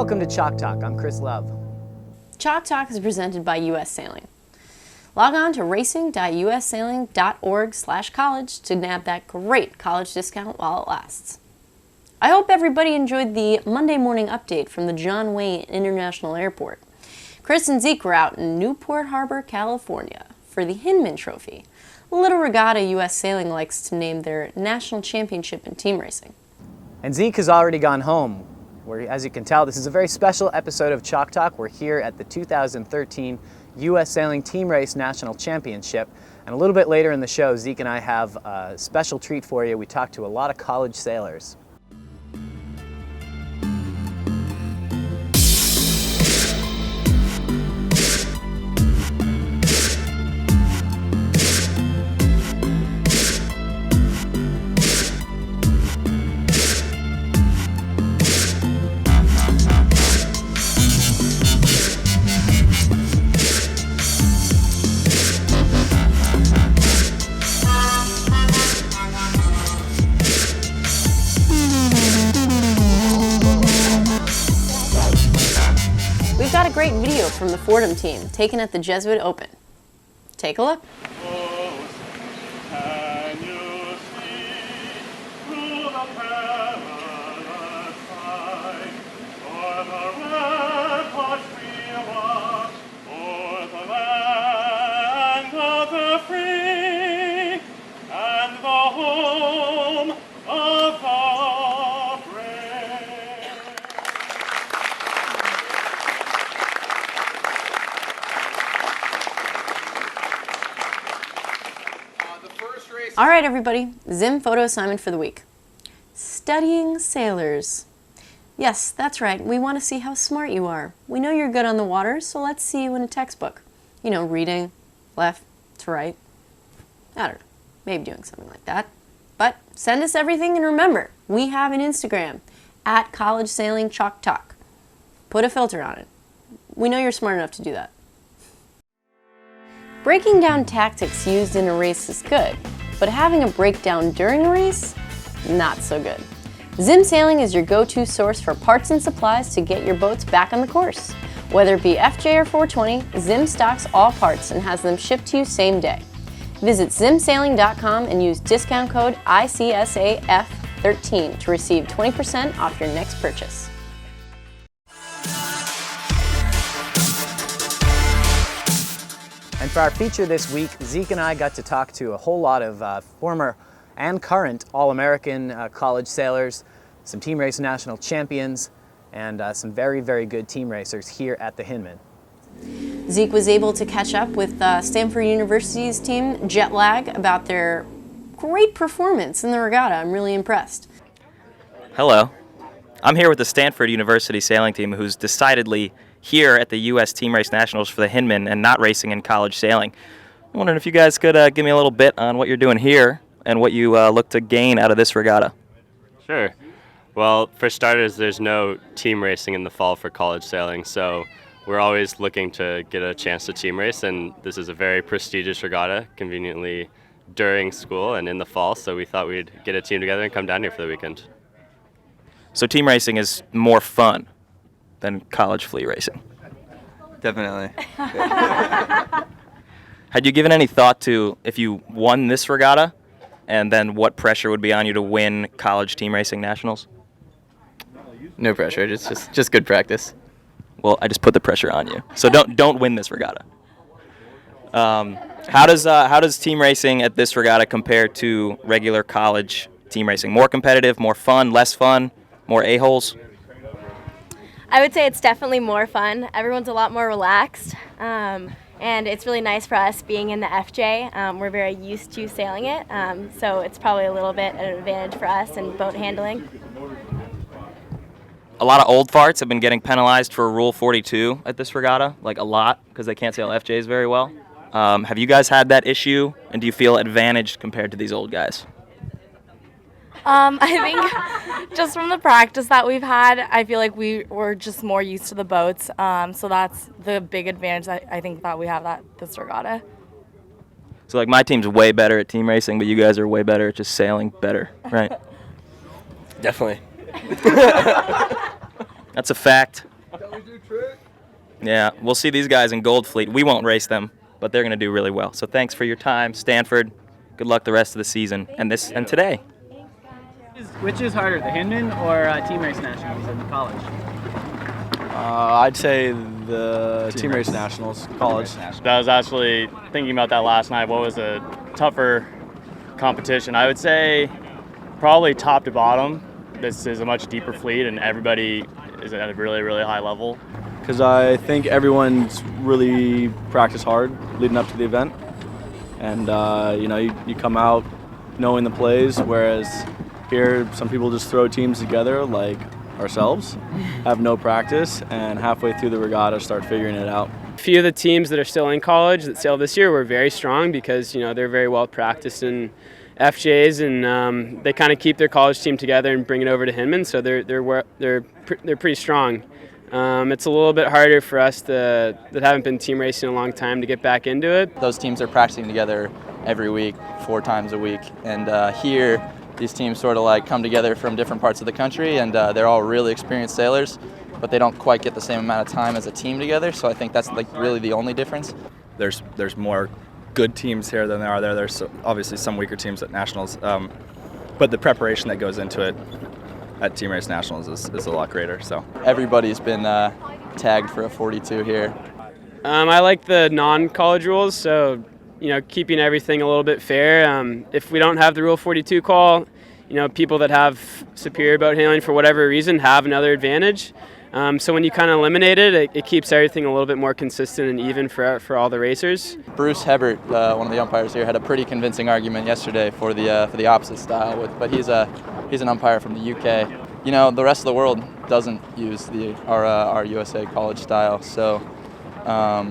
Welcome to Chalk Talk. I'm Chris Love. Chalk Talk is presented by U.S. Sailing. Log on to racing.ussailing.org/college to nab that great college discount while it lasts. I hope everybody enjoyed the Monday morning update from the John Wayne International Airport. Chris and Zeke were out in Newport Harbor, California for the Hinman Trophy, a little regatta U.S. Sailing likes to name their national championship in team racing. And Zeke has already gone home. As you can tell, this is a very special episode of Chalk Talk. We're here at the 2013 U.S. Sailing Team Race National Championship. And a little bit later in the show, Zeke and I have a special treat for you. We talked to a lot of college sailors. Great video from the Fordham team taken at the Jesuit Open. Take a look. Can you see through the perilous fight, o'er the ramparts we watch, o'er the land of the free, and the home of the brave. All right, everybody, Zim photo assignment for the week. Studying sailors. Yes, that's right. We want to see how smart you are. We know you're good on the water, so let's see you in a textbook. You know, reading, left to right. I don't know, maybe doing something like that. But send us everything, and remember, we have an Instagram, at College Sailing Chalk Talk. Put a filter on it. We know you're smart enough to do that. Breaking down tactics used in a race is good, but having a breakdown during a race, not so good. Zim Sailing is your go-to source for parts and supplies to get your boats back on the course. Whether it be FJ or 420, Zim stocks all parts and has them shipped to you same day. Visit zimsailing.com and use discount code ICSAF13 to receive 20% off your next purchase. And for our feature this week, Zeke and I got to talk to a whole lot of former and current All-American college sailors, some team race national champions, and some very, very good team racers here at the Hinman. Zeke was able to catch up with Stanford University's team, Jet Lag, about their great performance in the regatta. I'm really impressed. Hello. I'm here with the Stanford University sailing team, who's decidedly here at the U.S. Team Race Nationals for the Hinman and not racing in college sailing. I'm wondering if you guys could give me a little bit on what you're doing here and what you look to gain out of this regatta. Sure. Well, for starters, there's no team racing in the fall for college sailing, so we're always looking to get a chance to team race, and this is a very prestigious regatta, conveniently during school and in the fall, so we thought we'd get a team together and come down here for the weekend. So team racing is more fun than college flea racing? Definitely. Had you given any thought to if you won this regatta and then what pressure would be on you to win college team racing nationals? No pressure, just good practice. Well, I just put the pressure on you. So don't win this regatta. How does team racing at this regatta compare to regular college team racing? More competitive, more fun, less fun, more a-holes? I would say it's definitely more fun. Everyone's a lot more relaxed, and it's really nice for us being in the FJ. We're very used to sailing it, so it's probably a little bit an advantage for us in boat handling. A lot of old farts have been getting penalized for Rule 42 at this regatta, like a lot, because they can't sail FJs very well. Have you guys had that issue, and do you feel advantaged compared to these old guys? I think just from the practice that we've had, I feel like we were just more used to the boats. So that's the big advantage that I think that we have at this regatta. So like my team's way better at team racing, but you guys are way better at just sailing better, right? Definitely. That's a fact. Yeah, we'll see these guys in Gold Fleet. We won't race them, but they're going to do really well. So thanks for your time, Stanford. Good luck the rest of the season and today. Which is harder, the Hinman or Team Race Nationals in college? I'd say the Team Race Nationals, college. I was actually thinking about that last night. What was a tougher competition? I would say probably top to bottom. This is a much deeper fleet and everybody is at a really, really high level. Because I think everyone's really practiced hard leading up to the event. And, you come out knowing the plays, whereas here some people just throw teams together like ourselves, have no practice, and halfway through the regatta start figuring it out. A few of the teams that are still in college that sailed this year were very strong because they're very well practiced in FJs, and they kind of keep their college team together and bring it over to Hinman, so they're pretty strong. It's a little bit harder for us that haven't been team racing in a long time to get back into it. Those teams are practicing together every week, 4 times a week, and here these teams sort of like come together from different parts of the country, and they're all really experienced sailors, but they don't quite get the same amount of time as a team together. So I think that's like really the only difference. There's more good teams here than there are there. There's obviously some weaker teams at Nationals, but the preparation that goes into it at Team Race Nationals is a lot greater. So everybody's been tagged for a 42 here. I like the non-college rules, so keeping everything a little bit fair. If we don't have the Rule 42 call, people that have superior boat handling for whatever reason have another advantage. So when you kind of eliminate it, it keeps everything a little bit more consistent and even for all the racers. Bruce Hebert, one of the umpires here, had a pretty convincing argument yesterday for the opposite style. But he's an umpire from the UK. The rest of the world doesn't use our USA college style. So I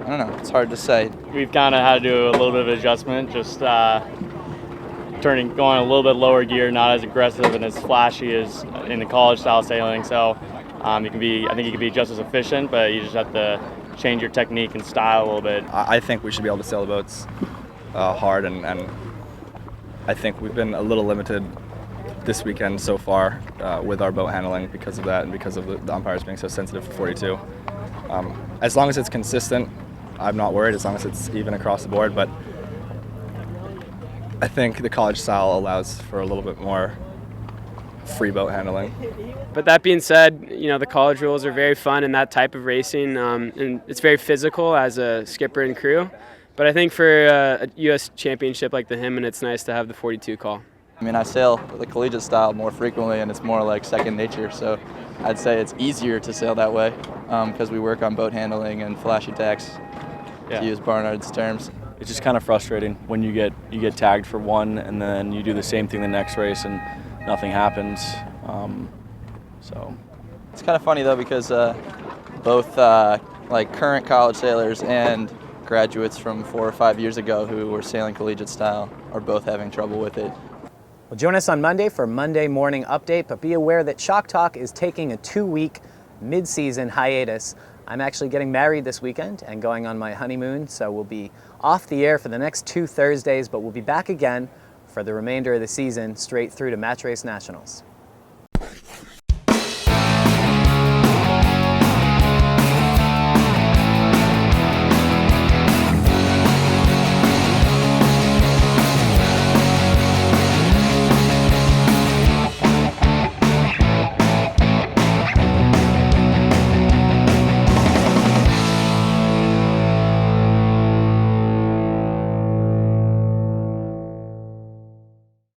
don't know. It's hard to say. We've kind of had to do a little bit of adjustment, just going a little bit lower gear, not as aggressive and as flashy as in the college style sailing. So I think you can be just as efficient, but you just have to change your technique and style a little bit. I think we should be able to sail the boats hard, and I think we've been a little limited this weekend so far with our boat handling because of that and because of the umpires being so sensitive for 42. As long as it's consistent, I'm not worried, as long as it's even across the board, but I think the college style allows for a little bit more free boat handling. But that being said, the college rules are very fun in that type of racing, and it's very physical as a skipper and crew. But I think for a U.S. championship like the Hinman, it's nice to have the 42 call. I sail the collegiate style more frequently, and it's more like second nature, so I'd say it's easier to sail that way because we work on boat handling and flashy tacks, to use Barnard's terms. It's just kind of frustrating when you get tagged for one and then you do the same thing the next race and nothing happens. So it's kind of funny though because both current college sailors and graduates from 4 or 5 years ago who were sailing collegiate style are both having trouble with it. Well, join us on Monday for Monday Morning Update, but be aware that Chalk Talk is taking a 2-week mid-season hiatus. I'm actually getting married this weekend and going on my honeymoon, so we'll be off the air for the next 2 Thursdays, but we'll be back again for the remainder of the season straight through to Match Race Nationals.